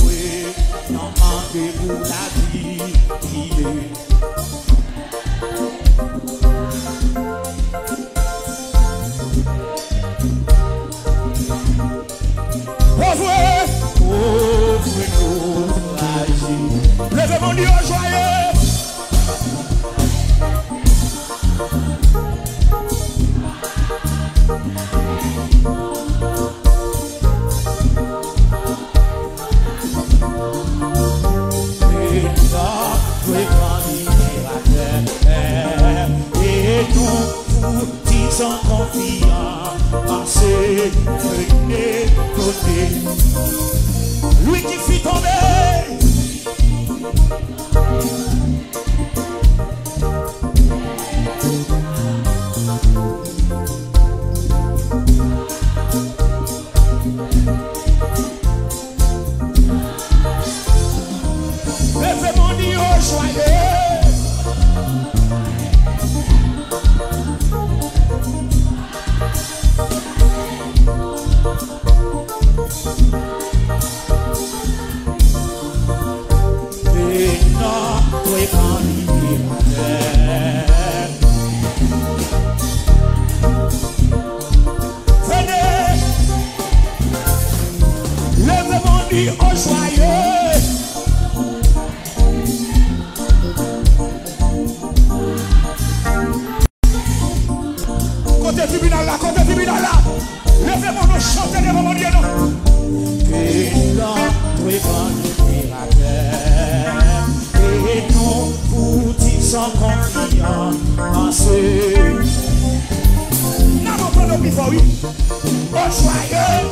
Oui, non manquer pour la vie qui est. Pauvre courage. Levez mon Dieu joyeux. Et nous disons confiant à ce côté. Lui qui fit tomber. Levez mon Dieu joyeux. Oh joyeux, côté tribunal là, levez mon nom, chantez devant mon Dieu, non. Et nous vous disons confiant en ce. N'a pas de plus fort, oui. Oh joyeux.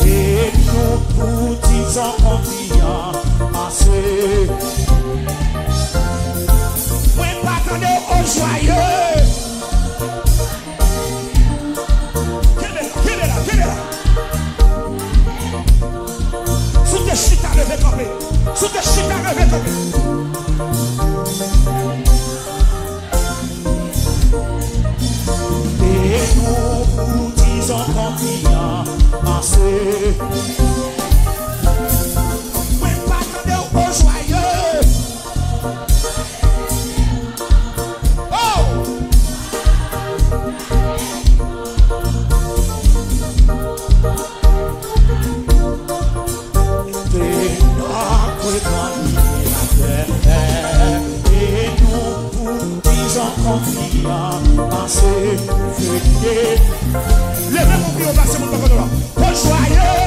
Et nous vous disons confiant à ceux. Oui, partons au joyeux. Quelle est là? Sous tes chita levé campé. Sous tes chita levé campé. Et nous vous disons confiant en ceux. Oui, partons au joyeux. Oh! Et nous vous disons confiant en ceux. Levez mon pied au bas, c'est mon père. Oh joyeux.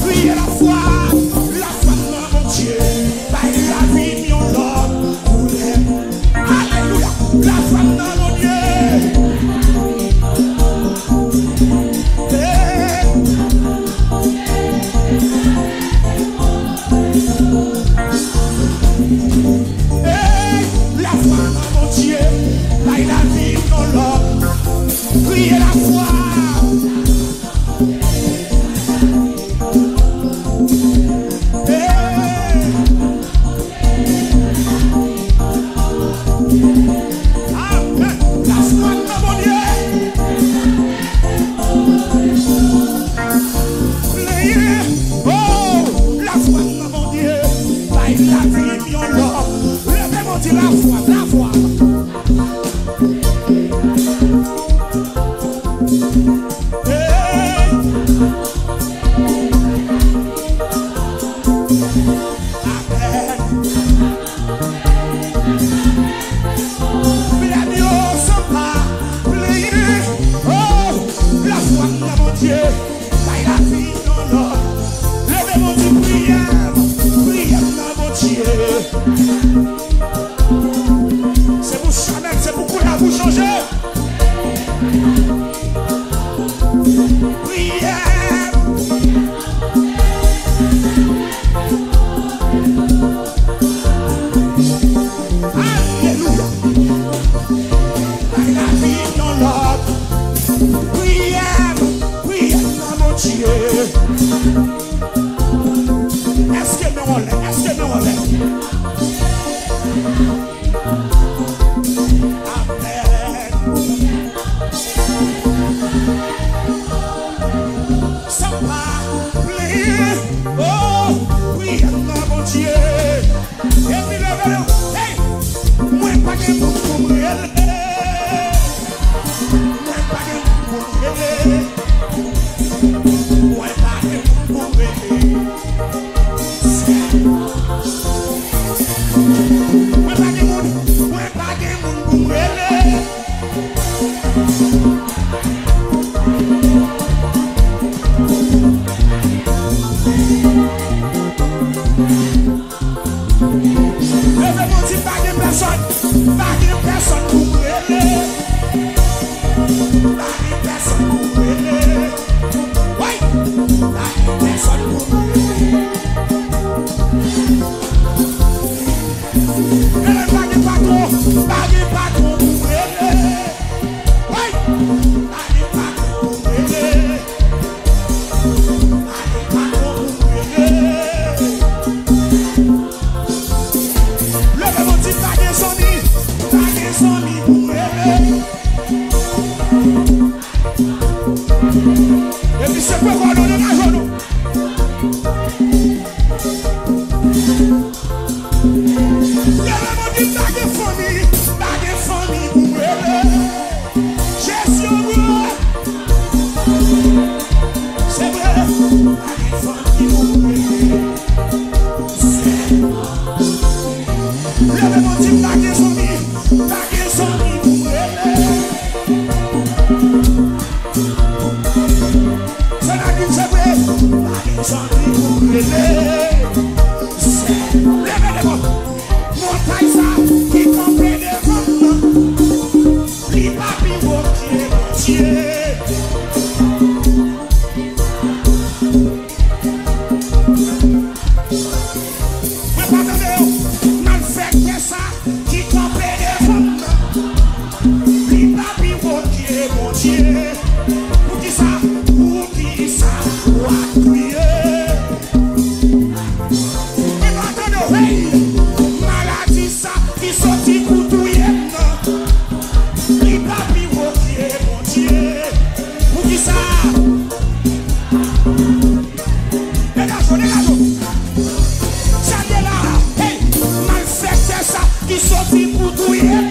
Priez la foi, mon Dieu, by la vie dans l'ordre. Levez-moi du prière dans mon Dieu. C'est pour Chanel, c'est pour courir à vous changer. Prière. Alléluia. La vie dans l'ordre. Prière dans mon Dieu. Est-ce que nous on l'est? Est-ce que nous on l'est? Amen. Sans parler, oh, prière dans mon Dieu. Et puis levez-le, hey, moi pas de monde pour me relever. Moi pas de monde pour me relever. Moi pas de monde pour me relever. Moi pas de monde pour me relever. Levez-moi dit pas de personne pour me relever. Pas de personne pour me relever. Oui, pas de personne pour me relever. Pas de patron pour me relever. Oui, pas de patron pour me relever. Pas de patron pour me relever. Levez-moi dit pas de zoni pour me relever. Et puis c'est quoi qu'on donne à genoux? Levez-moi dit pas de famille pour me relever. Gestion vrai. C'est vrai. Pas de famille pour me relever. Levez-moi dit pas de famille pour me relever. C'est la vie, c'est vrai. Pas de famille pour me relever. Levez-moi. Montagne ça qui comprend devant moi. Li papi wokye Dieu. Mais pas de mal fait que ça qui comprend devant moi. Li papi wokye mon Dieu. Pour qui ça doit prier. Mais pas de hey. Maladie ça qui sorti pour tout yem. Li papi wokye mon Dieu. Pour qui ça? Dégagez. Ça de là, hey, mal fait ça qui sorti pour tout yem.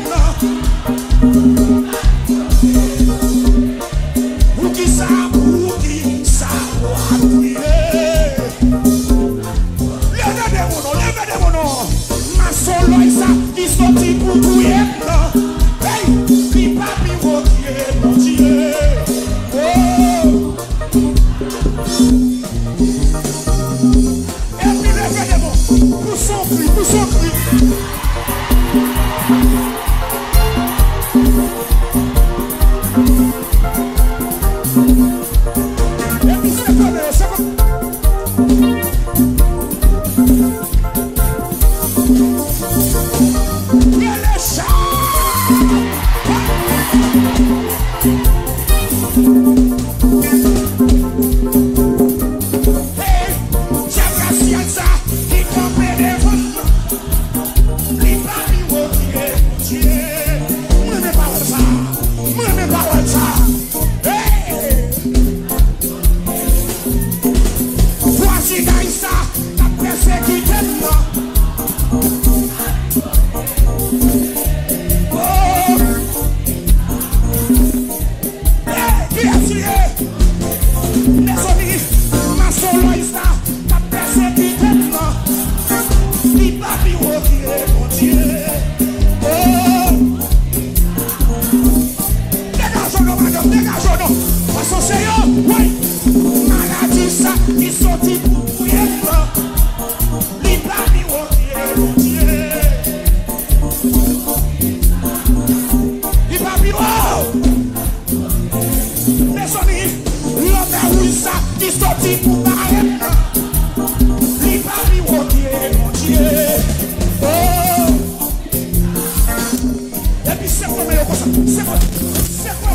Pour qui ça doit prier. Levez de mon nom. Ma solo ça qui sorti pour tout yem. Hey, li papi wokye mon Dieu. Oh. Et puis levez de mon. Pour son cri. Et puis c'est comme Dégagez-nous, madame, dégagez-nous. Parce que c'est eux, oui. Maladie. qui sortit pour barrer. Li pas mi mon Dieu. Oh. Et puis c'est quoi, mais comme ça? C'est quoi? C'est quoi?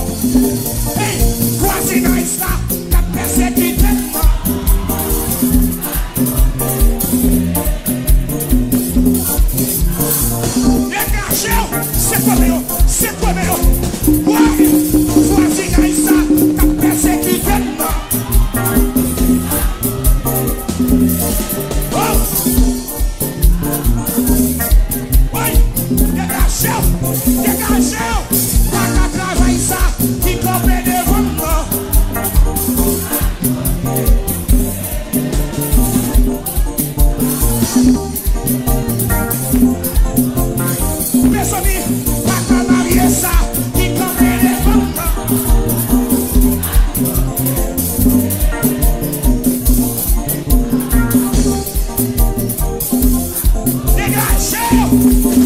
Hey, voisinage ça, t'as persécuté. C'est quoi, mais c'est quoi, mais ouais, voisinage ça, t'as persécuté. Oh. Ouais, dégagez, t'as qu'à travailler ça, qui compte devant moi. Mes amis, pas qu'à marier ça, qui compte devant moi. Dégagez,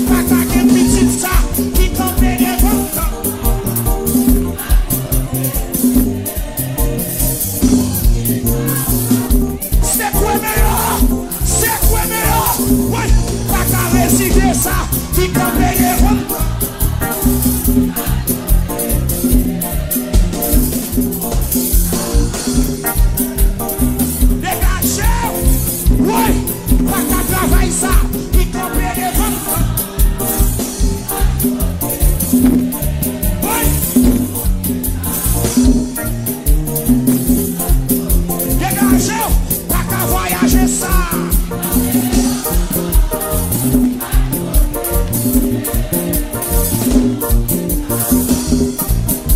pas qu'à qu'un petit ça, qui compte devant moi. C'est quoi meilleur? C'est quoi meilleur? Oui, pas qu'à réciter ça, qui compte devant moi. Dégagez, oui, pas qu'à travailler ça, qui compte devant moi. Oui. Dégagez, pas qu'à voyager ça.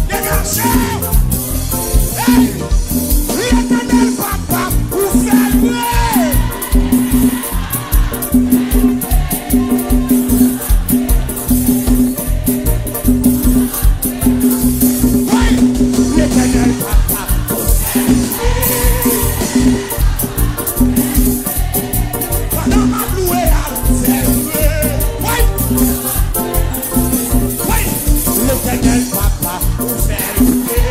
Dégagez. Hey, l'Éternel papa, vous faites vrai. Oui, l'Éternel papa, vous faites vrai. Pendant ma louée, vous faites vrai. Oui, oui, l'Éternel papa, vous faites vrai.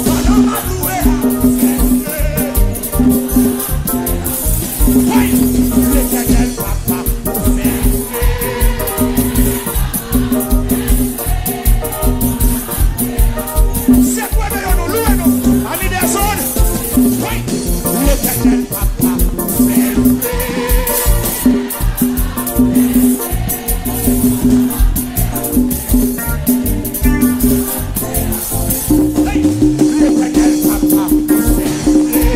Pendant ma louée, vous faites vrai. Oui, l'Éternel papa, vous faites vrai. C'est quoi mais nous louons nous amis des zones. Oui, l'Éternel papa, vous faites vrai. Hey, l'Éternel papa, vous faites vrai.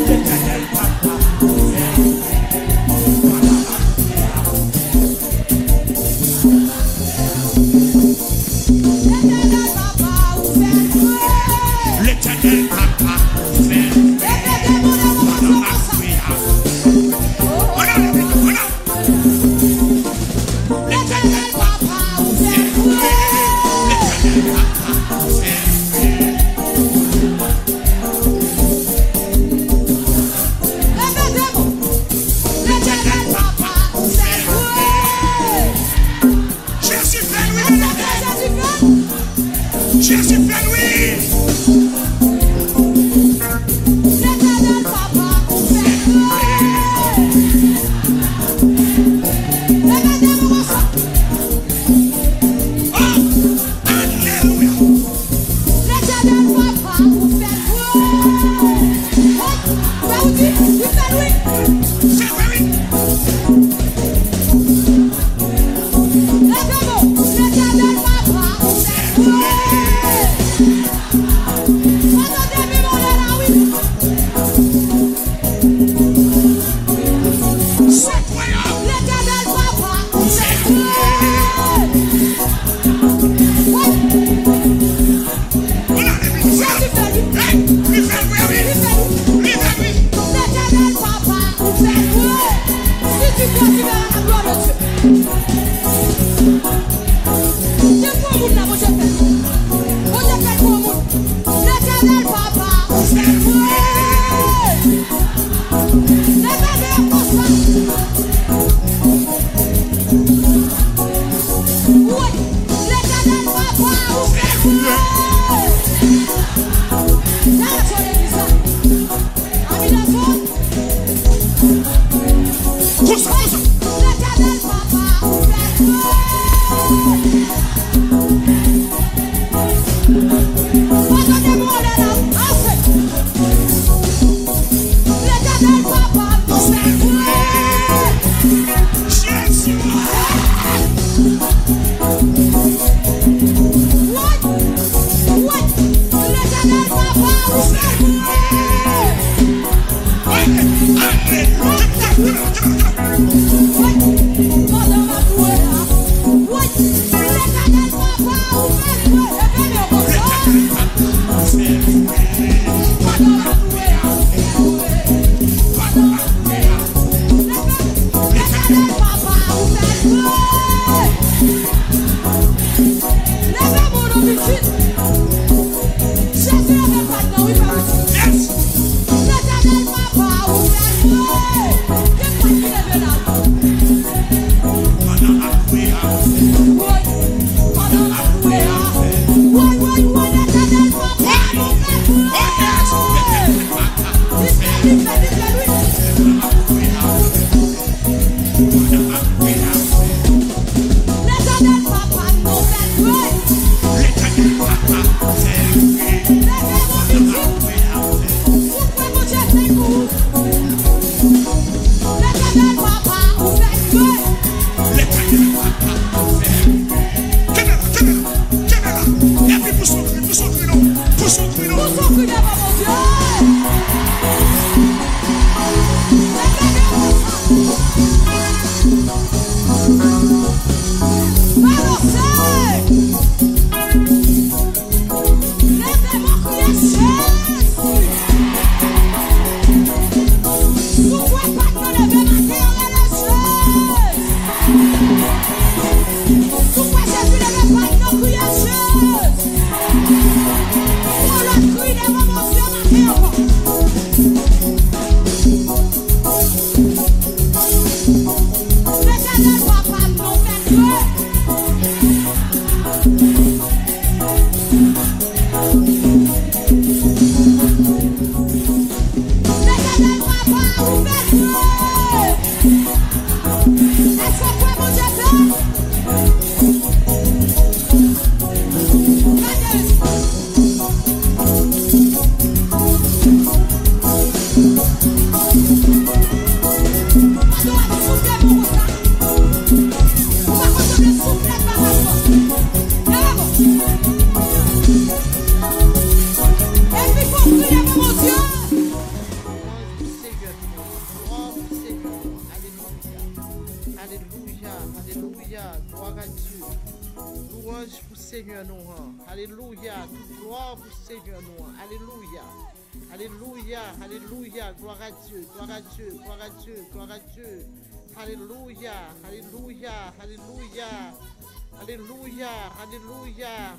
L'Éternel papa, vous faites vrai. Voilà. L'Éternel papa, vous faites vrai. L'Éternel papa, vous faites vrai. L'Éternel papa, vous faites vrai. L'Éternel papa, vous faites vrai. Jésus fait lui, Jésus fait lui.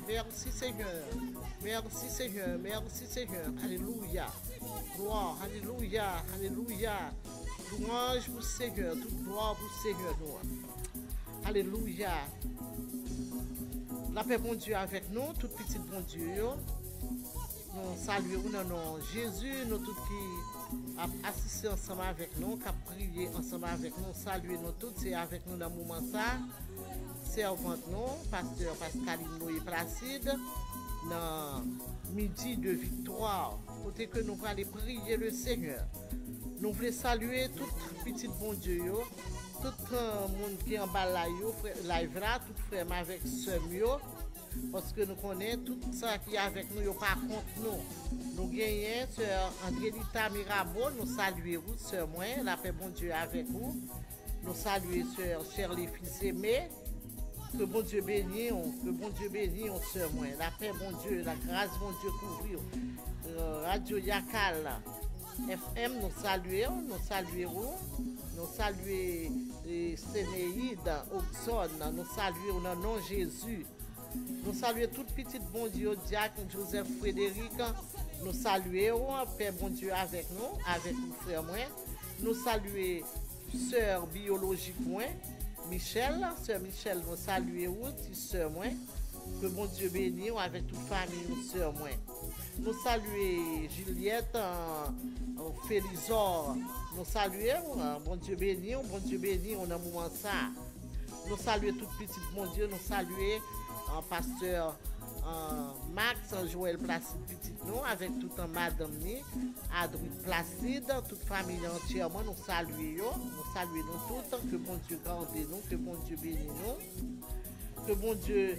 Merci Seigneur. Merci Seigneur. Merci Seigneur. Alléluia. Gloire. Alléluia. Alléluia. Louange pour Seigneur. Toute gloire pour Seigneur. Alléluia. La paix bon Dieu avec nous. Toute petite bon Dieu. Nous saluons dans nom Jésus. Nous tous qui avons assisté ensemble avec nous. Qui avons prié ensemble avec nous. Saluez nous tous. C'est avec nous dans le moment ça. Servante nous, pasteur Pascaline Noé Placide, dans midi de victoire, côté que nous allons prier le Seigneur. Nous voulons saluer tout petit bon Dieu, tout le monde qui est en bas live là, tout frère avec sœur, parce que nous connaissons tout ça qui est avec nous, par contre nous. Nous gagnons sœur Andrélita Mirabeau, nous saluons vous, sœur moi, la paix bon Dieu avec vous. Nous saluons sœur Shirley fils aimé. Que bon Dieu bénisse, sœur moi. La paix, bon Dieu, la grâce, bon Dieu, couvrir. Radio Yakal FM, nous saluons. Nous saluons Sénéide, Oxon, nous saluons dans le nom de Jésus. Nous saluons toute petite bon Dieu, diacre Joseph Frédéric. Nous saluons, Père bon Dieu avec nous, frère moi. Nous saluons sœur biologique moi. Michel, sœur Michel, nous saluons, sœur moi, que bon Dieu bénisse avec toute famille, sœur moi. Nous saluons Juliette, Félizor, nous saluons, bon Dieu bénisse, on a un moment ça. Nous saluons toute petite bon Dieu, nous saluons pasteur Max, Joël Placide petit nous, avec tout un madame ni, Adrien Placide, toute famille entièrement, nous saluons nous tous, que bon Dieu garde nous, que bon Dieu bénisse nous, que bon Dieu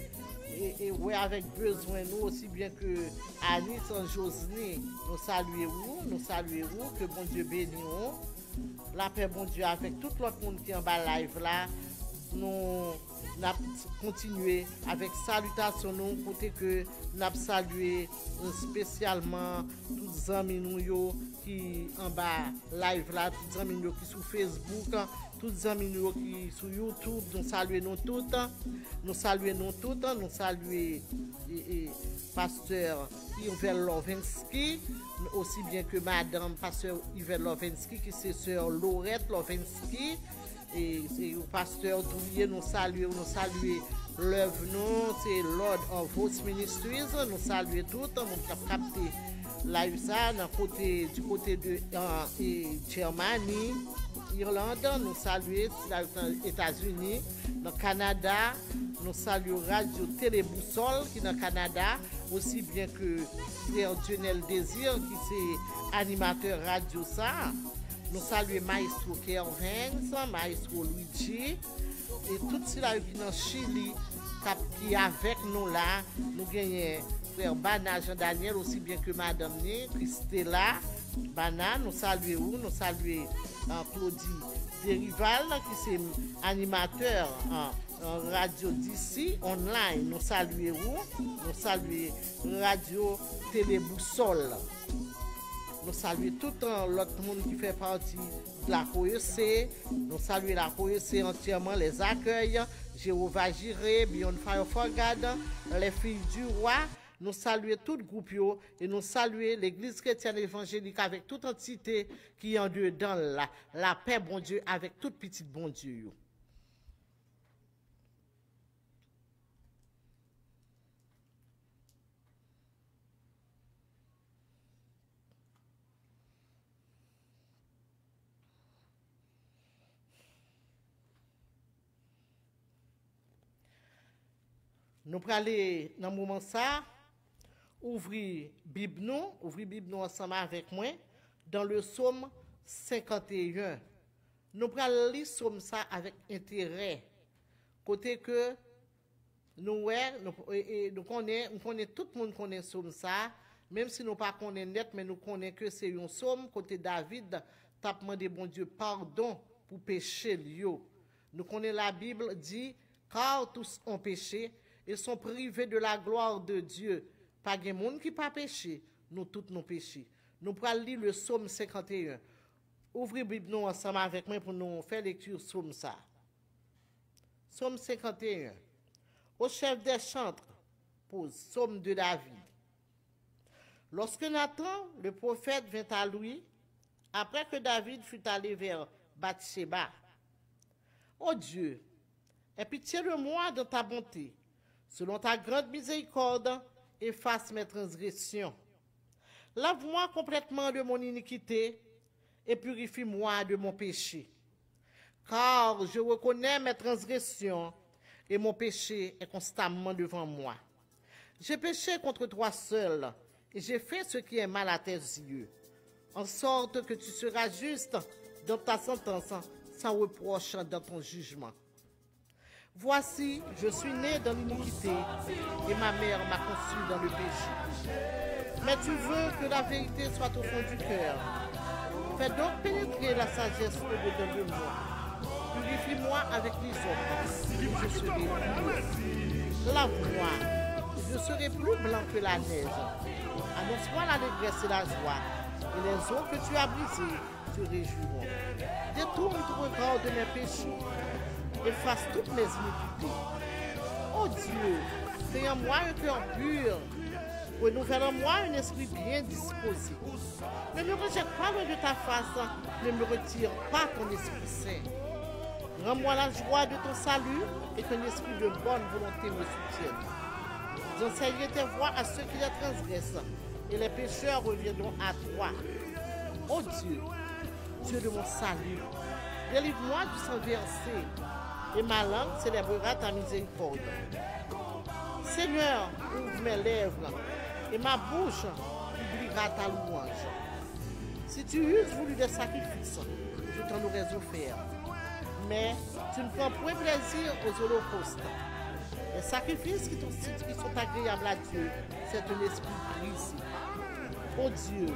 et ouais, avec besoin nous, aussi bien que Anis en Josny, nous saluons, que bon Dieu bénisse nous, la paix bon Dieu avec tout l'autre monde qui est en bas live là, nous continuer avec salutation nous côté que nous avons salué spécialement tous les amis nous qui en bas live là, tous les amis nous qui sur Facebook, tous les amis nous qui sur YouTube, nous saluons nous saluons pasteur Yves Lovinsky, aussi bien que madame pasteur Yves Lovinsky qui c'est sœur Laurette Lovinsky. Et le pasteur Doulier nous saluons l'œuvre nous, c'est Lord of Hosts Ministries, nous saluons tout, nous avons capté live ça du côté de Germanie, Irlande, nous saluons les États-Unis, dans le Canada, nous saluons Radio Téléboussole qui est dans le Canada, aussi bien que Frère Dionel Désir qui c'est animateur radio ça. Nous saluons Maestro Kervins, Maestro Luigi, et tout cela qui est dans Chili, qui est avec nous là, nous gagnons frère Bana Jean-Daniel, aussi bien que Madame Né, Christella, Bana, nous saluons, nous saluons Claudie Derival, qui est animateur en radio d'ici, online. Nous saluons, Radio Téléboussole. Nous saluons tout l'autre monde qui fait partie de la COEC. Nous saluons la COEC entièrement, les accueils. Jéhovah Jireh, Beyond Fire for God, les filles du roi. Nous saluons tout le groupe et nous saluons l'église chrétienne évangélique avec toute entité qui est en Dieu dans la paix, bon Dieu, avec toute petite bon Dieu. Nous allons aller dans le moment ça, ouvrir Bible nous ensemble avec moi, dans le psaume 51. Nous allons lire psaume ça avec intérêt. Côté que nous connaissons, tout le monde connaît psaume ça, même si nous ne pas connaissons net, mais nous connaissons que c'est un psaume, côté David, t'a demandé bon Dieu pardon pour péché. Nous connaissons la Bible dit, car tous ont péché, ils sont privés de la gloire de Dieu. Pas de monde qui pas péché, nous tous nous péchés. Nous allons lire le psaume 51. Ouvrez Bible nous ensemble avec moi pour nous faire lecture psaume ça. Psaume 51. Au chef des chantres, pose psaume de David. Lorsque Nathan, le prophète, vint à lui, après que David fut allé vers Bathsheba, ô Dieu, aie pitié de moi dans ta bonté. Selon ta grande miséricorde, efface mes transgressions. Lave-moi complètement de mon iniquité et purifie-moi de mon péché. Car je reconnais mes transgressions et mon péché est constamment devant moi. J'ai péché contre toi seul et j'ai fait ce qui est mal à tes yeux, en sorte que tu seras juste dans ta sentence, sans reproche dans ton jugement. Voici, je suis né dans l'iniquité et ma mère m'a conçu dans le péché. Mais tu veux que la vérité soit au fond du cœur. Fais donc pénétrer la sagesse au-dedans de moi. Purifie-moi avec l'hysope, et je serai pur. Lave-moi, et je serai plus blanc que la neige. Annonce-moi l'allégresse et la joie, et les eaux que tu as brisées se réjouiront. Détourne ton regard de mes péchés. Efface toutes mes iniquités. Oh Dieu, fais en moi un cœur pur. Renouvelle en moi un esprit bien disposé. Ne me rejette pas loin de ta face, ne me retire pas ton Esprit Saint. Rends-moi la joie de ton salut et qu'un esprit de bonne volonté me soutienne. J'enseignerai tes voies à ceux qui les transgressent et les pécheurs reviendront à toi. Oh Dieu, Dieu de mon salut, délivre-moi du sang versé et ma langue célébrera ta miséricorde. Seigneur, ouvre mes lèvres et ma bouche publiera ta louange. Si tu eusses voulu des sacrifices, je t'en aurais offert. Mais tu ne prends point plaisir aux holocaustes. Les sacrifices qui sont agréables à Dieu, c'est un esprit brisé. Oh Dieu,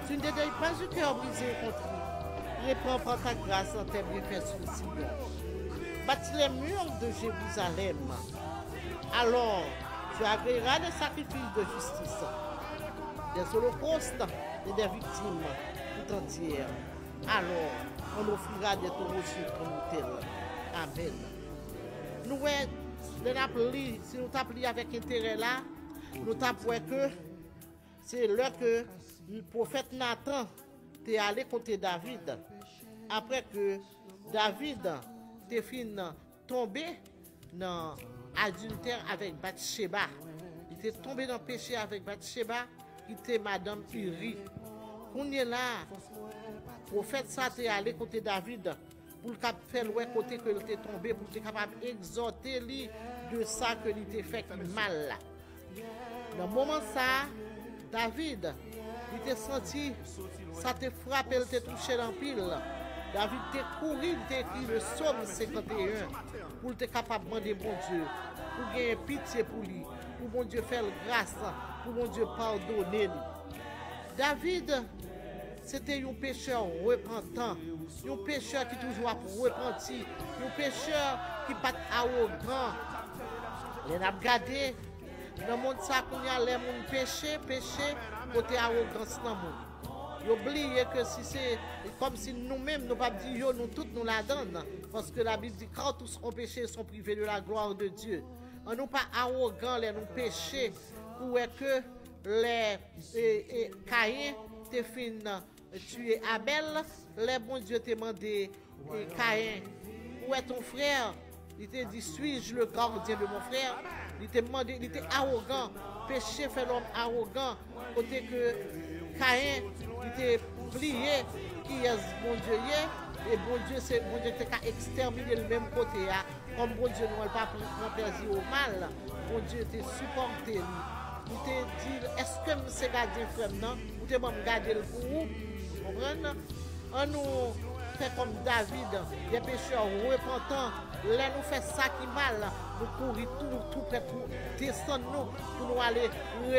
tu ne dédaignes pas du cœur brisé et contrit. Répands par ta grâce en tes bienfaits sur Sion. Bâtis les murs de Jérusalem. Alors, tu agréeras des sacrifices de justice, des holocaustes et des victimes tout entières. Alors, on offrira des taureaux sur ton autel. Amen. Nous, si nous t'appelons avec intérêt là, nous t'appelons que c'est là que le prophète Nathan est allé côté David. Après que David était fini tombé dans adultère avec Bathsheba. Il était tombé dans le péché avec Bathsheba. Il était Madame Uri. Quand il est là, le prophète ça est allé côté David pour le faire le côté que il était tombé, pour être capable d'exhorter lui de ça que il était fait mal. Dans le moment ça, David, il était senti, ça te frappé, il était touché dans pile. David t'a couru, il t'a écrit le psaume 51 pour être capable de demander bon Dieu, pour gagner pitié pour lui, pour bon Dieu faire grâce pour mon Dieu pardonner lui. David, c'était un pécheur repentant, un pécheur qui toujours a repenti, un pécheur qui pas arrogant. Les n'a regardé dans le monde ça qu'on y a les monde péché, côté arrogance dans le monde. Ils oublient que si c'est comme si nous-mêmes nous pas dire nous tous nous la donnons parce que la Bible dit quand tous ont péché sont privés de la gloire de Dieu. On nous pas arrogants les nous péchés ou est que les Caïn te fin tuer Abel, les bon Dieu te demandé Caïn où est ton frère? Il t'a dit suis-je le gardien de mon frère? Il t'a demandé, il était arrogant. Péché fait l'homme arrogant. Côté que Caïn, il t'a plié qui est bon Dieu et bon Dieu c'est bon Dieu t'a exterminé le même côté comme bon Dieu ne pas prendre plaisir au mal. Bon Dieu t'a supporté lui. Il t'a dit est-ce que c'est gardien frère non? Ou t'es bon garder le pour vous? Comprenez? On nous fait comme David, des pécheurs repentants. Là, nous faisons ça qui mal, nous courons tout près pour descendre nous, pour nous aller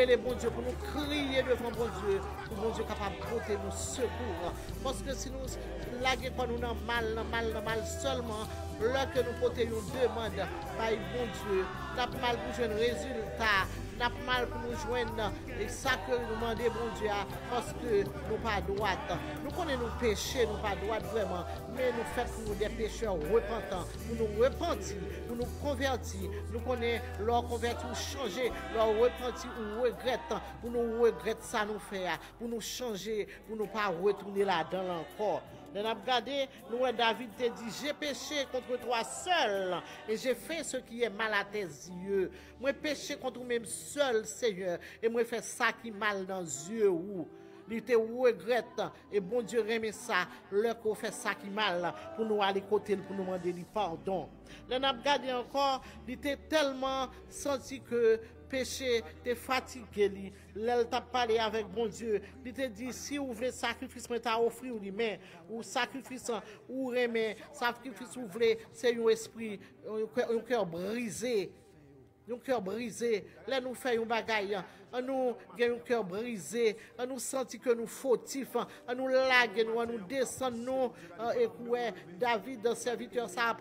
les bon Dieu, pour nous crier devant bon Dieu, pour bon Dieu capable de porter nous secours. Parce que si nous laguons quand nous avons mal seulement, là que nous portons une demande, par bon Dieu, nous avons mal pour jouer un résultat. Nous avons mal pour nous joindre et ça que nous demandons bon Dieu parce que nous pas droite. Nous connaissons nos péchés, nous pas droite vraiment, mais nous faisons pour nous des pécheurs repentants, pour nous repentir, pour nous convertir. Nous connaissons leur convertir ou changer, leur repentir ou regretter, pour nous regretter ça nous faire, pour nous changer, pour nous pas retourner là-dedans encore. Nous avons regardé, nous David te dit, j'ai péché contre toi seul et j'ai fait ce qui est mal à tes yeux. Moi péché contre moi-même seul, Seigneur, et moi fait ça qui est mal dans les yeux. Il te regrette et bon Dieu remet ça, leur qu'on fait ça qui est mal pour nous aller côté, pour nous demander du pardon. Nous avons regardé encore, il était tellement senti que péché, t'es fatigué, l'elle t'a parlé avec bon Dieu, il te dit si vous voulez sacrifice, mais t'as offert ou sacrifice, ou remet, sacrifice vous voulez, c'est un esprit, un cœur brisé. Un cœur brisé, là nous faisons un bagaille, nous avons un cœur brisé, nous sentons que nous fautifs, nous laguons, nous descendons, et que David, serviteur, ça,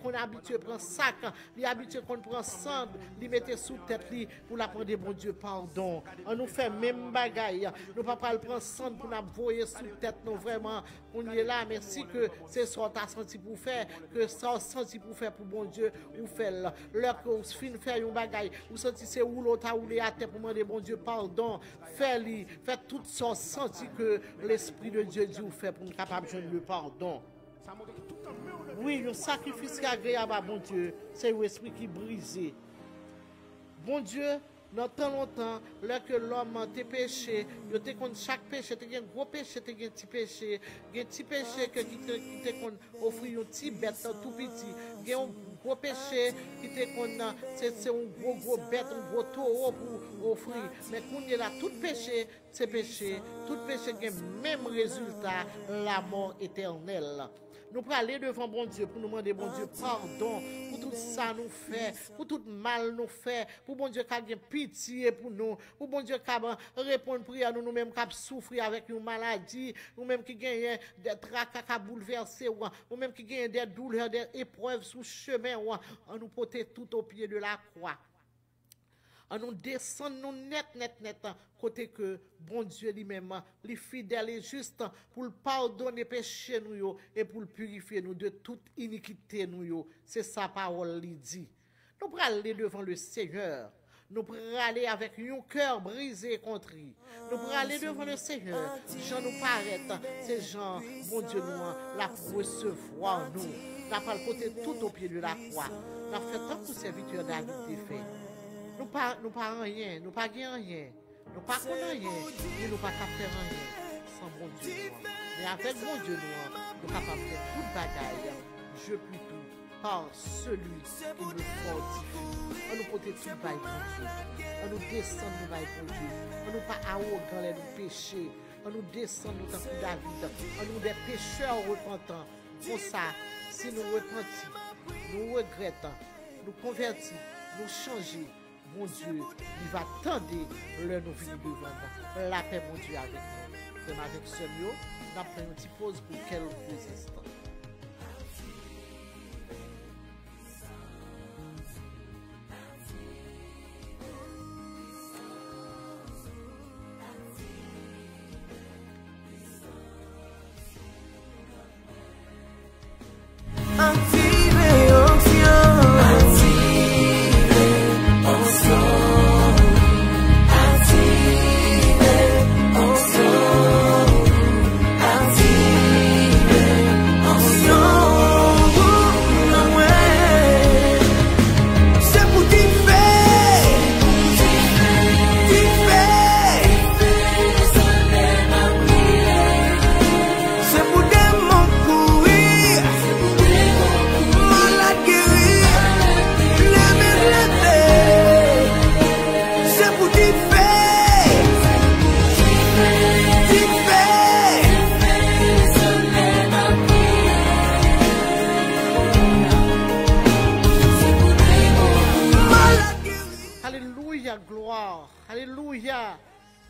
qu'on a habitué à prendre sac, il est habitué qu'on prend sang, il mettait sous tête pour la prendre, bon Dieu, pardon. Nous faisons même bagaille, nous ne pouvons pas prendre sang pour nous voyer sous tête, nous vraiment, on y est là, merci que c'est ce qu'on a senti pour faire, que ça a senti pour faire pour bon Dieu, ou fait l'heure que vous finissez faire un bagaille, ou senti c'est où l'autre a roulé à terre pour demander bon Dieu pardon, faites tout ça, senti que l'Esprit de Dieu dit ou fait pour nous capable de le pardon. Oui, le sacrifice qui est agréable à bon Dieu, c'est l'esprit qui est brisé. Bon Dieu, dans tant longtemps, là que l'homme a péché, il te contre chaque péché, il y a un gros péché, il y a un petit péché, il y a un petit péché qui te offrir un petit bête tout petit, il y a un gros péché qui te c'est un gros bête, un gros taureau pour offrir. Mais quand il y a là, tout péché, c'est péché, tout péché qui a le même résultat, la mort éternelle. Nous pouvons aller devant bon Dieu pour nous demander bon Dieu pardon pour tout ça nous fait, pour tout mal nous fait, pour bon Dieu qui a pitié pour nous, pour bon Dieu qui a répondu prière nous mêmes qui souffrir avec une maladie, nous mêmes qui gagnent des tracas qui bouleversés, nous mêmes qui gagnent des douleurs, des épreuves sous chemin, on nous porter tout au pied de la croix. On nous descend nous net, côté que bon Dieu lui-même, les fidèles et juste pour le pardonner péché nous et pour le purifier nous de toute iniquité nous. C'est sa parole lui dit. Nous pourrons aller devant le Seigneur. Nous pourrons aller avec un cœur brisé et contrit. Nous pourrons aller devant le Seigneur. Jean nous paraît, c'est Jean, bon Dieu nous, la recevoir nous. Nous avons porté tout au pied de la croix. Nous avons fait tant que serviteur David a fait. Nous pas rien, nous pas rien, nous pas connaît rien, et nous pas faire rien sans bon Dieu. Mais avec bon Dieu, nous sommes capables de faire toute bagaille. Je puis tout par celui qui nous fortifie. On nous porte tout bail bon Dieu. On nous descend nous bail bon Dieu. On nous pas arrogant les nous péchés. On nous descend nous dans David. On nous des pécheurs repentants. Pour ça, si nous repentons, nous regrettons, nous convertissons, nous changeons. mon Dieu, il va tendre le nous venir devant la paix, mon Dieu, avec nous. Comme avec ce mot, nous prenons une petite pause pour quelques instants.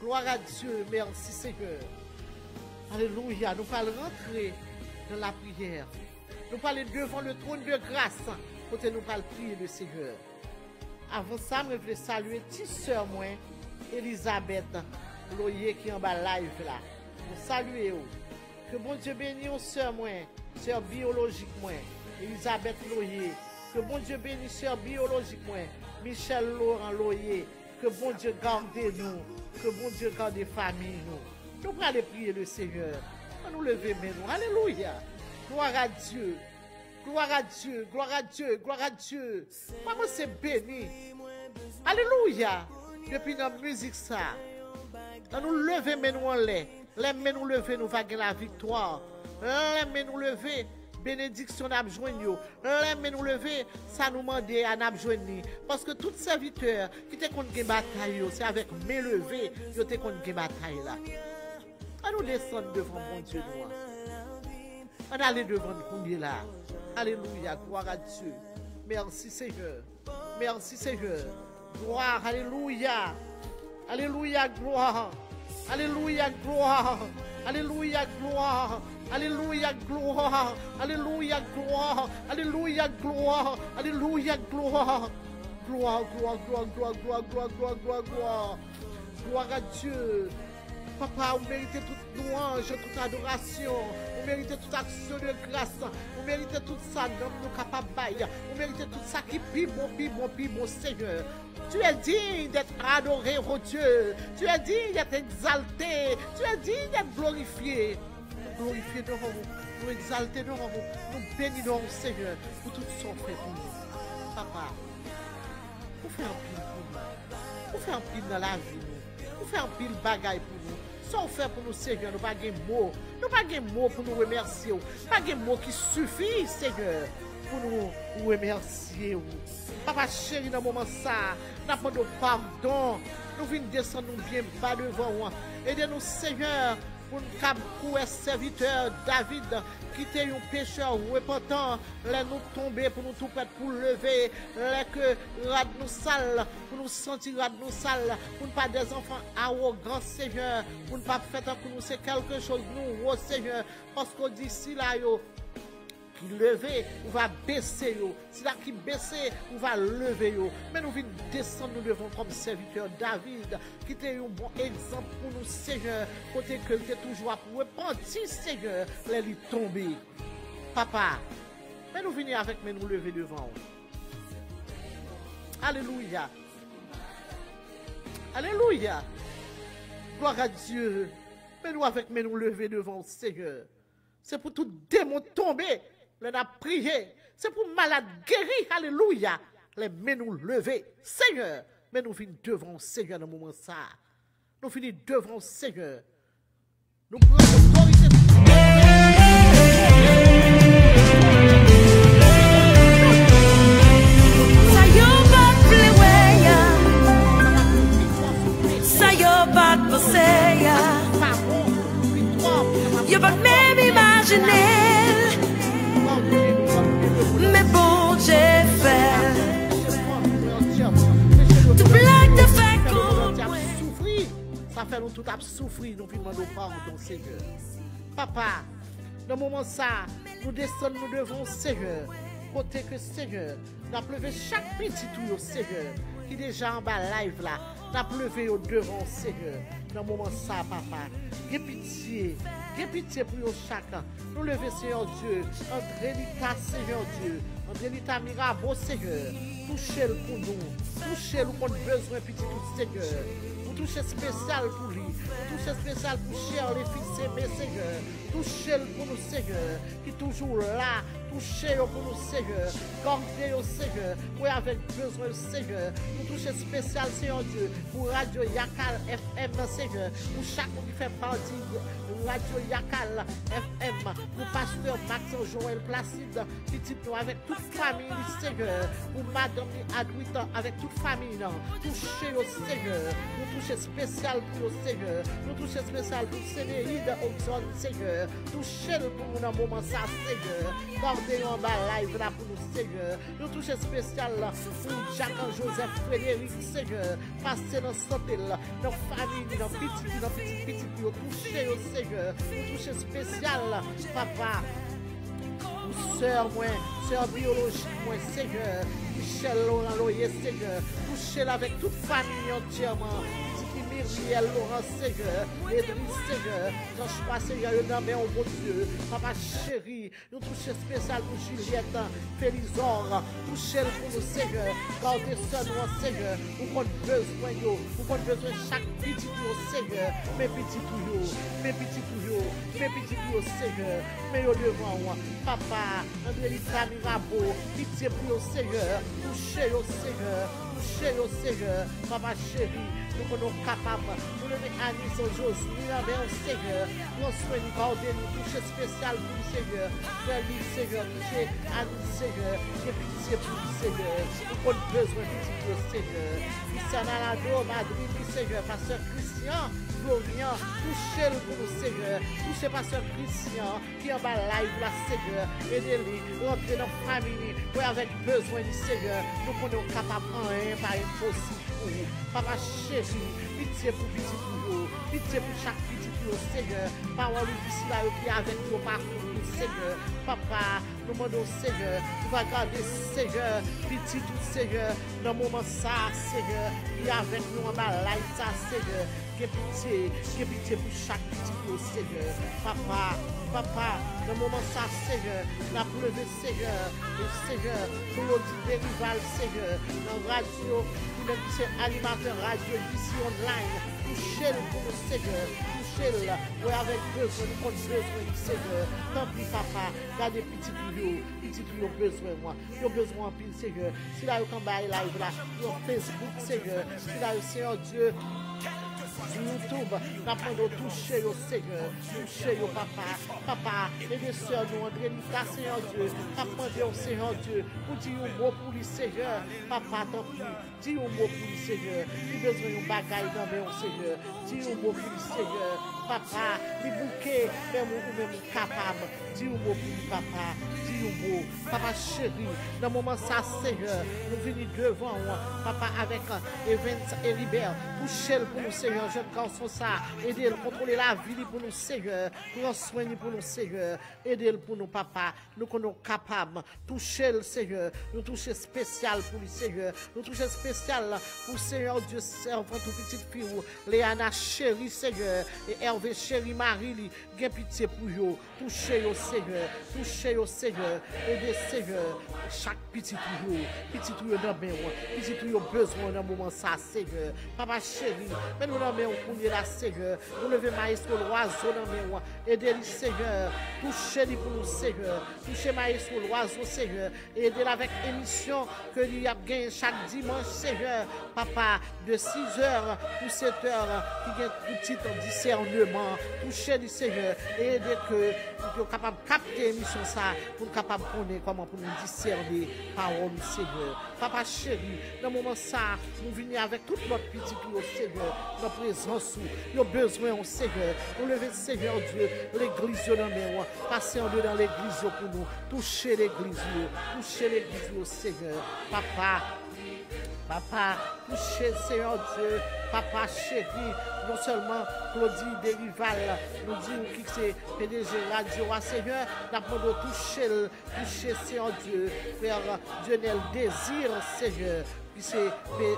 Gloire à Dieu, merci Seigneur. Alléluia, nous allons rentrer dans la prière. Nous allons devant le trône de grâce, côté nous allons prier le Seigneur. Avant ça, je voulais saluer petite sœur moi, Elisabeth Loyer qui est en bas live là. Nous saluons. Que bon Dieu bénisse sœur moi, sœur biologique moi, Elisabeth Loyer. Que bon Dieu bénisse sœur biologique moi, Michel Laurent Loyer. Que bon Dieu garde nous. Que bon Dieu garde les familles nous. Nous allons prier le Seigneur. On nous lever maintenant. Alléluia. Gloire à Dieu. Gloire à Dieu. Gloire à Dieu. Gloire à Dieu. Maman c'est béni. Alléluia. Depuis notre musique ça. On nous lever maintenant en l'air. Les mains nous lever nous va gagner la victoire. Les mains nous lever. Bénédiction n'a besoin de nous. Les mains nous lever, ça nous demande à n'a besoin de. Parce que tout serviteur qui te contre une bataille, c'est avec main levée, qui te contre une bataille là. On nous descendre devant mon Dieu nous. On aller devant nous là. Alléluia, gloire à Dieu. Merci Seigneur. Merci Seigneur. Gloire, alléluia. Alléluia, gloire. Alléluia, gloire. Alléluia, gloire. Alléluia, gloire. Alléluia, gloire. Alléluia, gloire. Alléluia, gloire. Gloire, gloire, gloire, gloire, gloire, gloire, gloire, gloire, gloire. Gloire à Dieu. Papa, vous méritez toute louange, toute adoration. Vous méritez toute action de grâce. Vous méritez tout ça, nous capables de bailler. Vous méritez tout ça qui pis bon, Seigneur. Tu es digne d'être adoré, oh Dieu. Tu es digne d'être exalté. Tu es digne d'être glorifié. Nous glorifier devant vous, nous exalter devant vous, nous bénir Seigneur pour tout ce qu'on fait pour nous. Papa, vous faites un pile pour nous. Vous faites un pile dans la vie. Vous faites un pile bagaille pour nous. Ça on fait pour nous, Seigneur, nous pas de mots. Nous pas de mots pour nous remercier. Pas de mots qui suffisent, Seigneur, pour nous remercier. Papa chéri, dans le moment ça, nous demandons pardon. Nous venons descendre bien bas devant vous. Aidez-nous, Seigneur, pour nous serviteur David, qui était un pécheur repentant, les nous tomber, pour nous tout prêts pour lever, les que rad nous sale, pour nous sentir rad nous sale, pour ne pas des enfants arrogants, Seigneur, pour ne pas faire pour nous c'est quelque chose, nous, oh Seigneur, parce qu'on dit si là, yo, qui lever, on va baisser yo. Si là qui baisser, on va lever yo. Mais nous venons descendre, nous devons comme serviteur David, qui était un bon exemple pour nous, Seigneur, côté que il était toujours à repentir, Seigneur, les lui tomber. Papa, mais nous venons avec, mais nous lever devant. Alléluia. Alléluia. Gloire à Dieu. Mais nous avec, mais nous lever devant, Seigneur. C'est pour tout démon tomber. On a prié. C'est pour malade guéri. Alléluia. Les mains nous lever. Seigneur. Mais nous venons devant Seigneur dans le moment ça. Nous venons devant Seigneur. Nous prenons l'autorité. Yo pas même imaginer, mais bon Dieu fait. fait nous tout à souffrir, nous demandons pardon, Seigneur. Papa, dans le moment ça, nous descendons, nous devons, Seigneur, côté que Seigneur, nous avons levé chaque petit tout, Seigneur, qui est déjà en bas live là, nous avons levé au devant, Seigneur, dans le moment ça, papa, aie pitié pour nous chacun, nous lever, Seigneur Dieu, André Lita, Seigneur Dieu, André Lita Mirabeau, Seigneur, touchez-le pour nous, touchez-le pour nos besoins, petit tout, Seigneur. Toucher spécial pour lui, toucher spécial pour cher les fils aimés, Seigneur. Touchez-le pour nous, Seigneur, qui est toujours là. Touchez-le pour nous, Seigneur. Gardez-le, Seigneur, pour avec besoin, Seigneur. Nous toucher spécial, Seigneur Dieu, pour Radio Yakal FM, Seigneur. Pour chaque monde qui fait partie de Radio Yakal FM. Pour Pasteur Max Joël Placide, petit nous avec toute famille, Seigneur. Pour Madame Adouita, avec toute famille, touchez-le, Seigneur. Nous toucher spécial pour le Seigneur. Nous toucher spécial pour Sénéide Oxon, Seigneur. Touchez-le pour nous dans le moment ça, Seigneur. Gardez en bas live là pour nous, Seigneur. Nous toucher spécial là pour Jacques-Joseph Frédéric, Seigneur. Passez dans santé là, dans famille, dans petit, touchez-le, Seigneur. Nous toucher spécial là, papa. Sœur biologique, moi, Seigneur. Michel Laurent Loyer, Seigneur. Touchez-la avec toute famille entièrement. Myriel Laurent, Seigneur. Edris, Seigneur. Jean-Chois, Seigneur. Le nom est au bon Dieu. Papa chéri. Nous touchons spécial pour Juliette. Félisor. Touchez-le pour nous, Seigneur. Gardez ça, nous, Seigneur. Vous comptez besoin, vous comptez besoin chaque petit tour, Seigneur. Mes petits tuyaux. Mes petits tuyaux. Mes petits tuyaux, Seigneur. Mais au devant, moi. Papa. André Lita Mirabeau. Pitié pour nous, Seigneur. Touchez-le, Seigneur. Touchez-le, Seigneur. Papa chéri. Nous sommes capables de lever Anis au Josie, nous Seigneur. Nous soyons gardés, nous toucher spécial pour le Seigneur. Faire lui, Seigneur, toucher Anis, Seigneur. Et pitié pour le Seigneur. Nous avons besoin de le Seigneur. Issanalado, Madrid, Seigneur. Pasteur Christian, Florian, touchez-le pour le Seigneur. Touchez Pasteur Christian qui est en bas live, la Seigneur. Aidez-le, rentrez dans la famille. Oui, avec besoin du Seigneur. Nous sommes capables en rien, par impossible. Papa chéri, pitié pour petit pour pitié pour chaque petit pour Seigneur. Parole difficile là qui est avec nous parcours, Seigneur. Papa, nous demandons, Seigneur, tu vas garder, Seigneur, petit tout, Seigneur, dans le moment ça, Seigneur, qui est avec nous en bas, là, ça, Seigneur. Que pitié pour chaque petit pour Seigneur. Papa, dans le moment ça, Seigneur, la pleuvé, Seigneur, et Seigneur, pour l'audit rival, Seigneur, dans la radio, pour le animateur radio, ici online, touchez-le pour le Seigneur, touchez-le, oui, avec besoin, nous avons besoin du Seigneur. Tant pis, papa, gardez petit tuyau, besoin, moi, ils ont besoin en pile, Seigneur. Si là, vous avez live là, sur Facebook, Seigneur, si là, Seigneur Dieu, YouTube, nous avons touché au Seigneur, touché au papa, et les sœurs, nous, André Lita, Seigneur Dieu, apprenez au Seigneur Dieu, pour dire un mot pour lui, Seigneur, papa, tant pis, dis un mot pour lui, Seigneur, il besoin de bagaille dans le Seigneur, dis un mot pour lui, Seigneur, papa, les bouquets, même nous capable, dis un mot pour lui, papa, dis un mot, papa chéri, dans le moment ça, Seigneur, nous venons devant, papa, avec Evans et Libert, touchez-le pour nous, Seigneur, jeune garçon ça, aidez-le, contrôler la vie pour nous, Seigneur, pour soigner pour nous, Seigneur, aidez-le pour nous, papa, nous sommes capables, touchez le Seigneur, nous toucher spécial pour le Seigneur, nous toucher spécial pour Seigneur Dieu, servant tout petite fille, Léana chérie, Seigneur, et Hervé chérie Marie, gain pitié pour eux, touchez au Seigneur, aidez Seigneur, chaque petit tuyau dans mes mains, petit tuyau besoin dans moment ça, Seigneur, papa chéri, mais nous dans mes mains, pour la Seigneur, nous levez maestro l'oiseau dans mes mains, aidez-le Seigneur, touchez-le pour nous, Seigneur, touchez maestro l'oiseau, Seigneur, aidez-le avec émission que lui a gagné chaque dimanche, Seigneur, papa, de 6h ou 7h, qui gagne un petit discernement, touchez-le Seigneur, et aidez que nous sommes capables de capter l'émission ça, pour nous capables de connaître comment pour nous discerner parole, Seigneur. Papa chéri, dans le moment ça, nous venons avec tout notre petit au Seigneur, notre présence, nous avons besoin au Seigneur, nous lever Seigneur Dieu, l'église dans mes mains, passer en deux dans l'église pour nous, toucher l'église au Seigneur, papa, Papa, touchez, Seigneur Dieu, papa chéri, non seulement Claudie Derival, nous disons qui c'est PDG Radio, Seigneur, nous avons toucher, Seigneur Dieu, Père Dionel Désir, Seigneur, puis c'est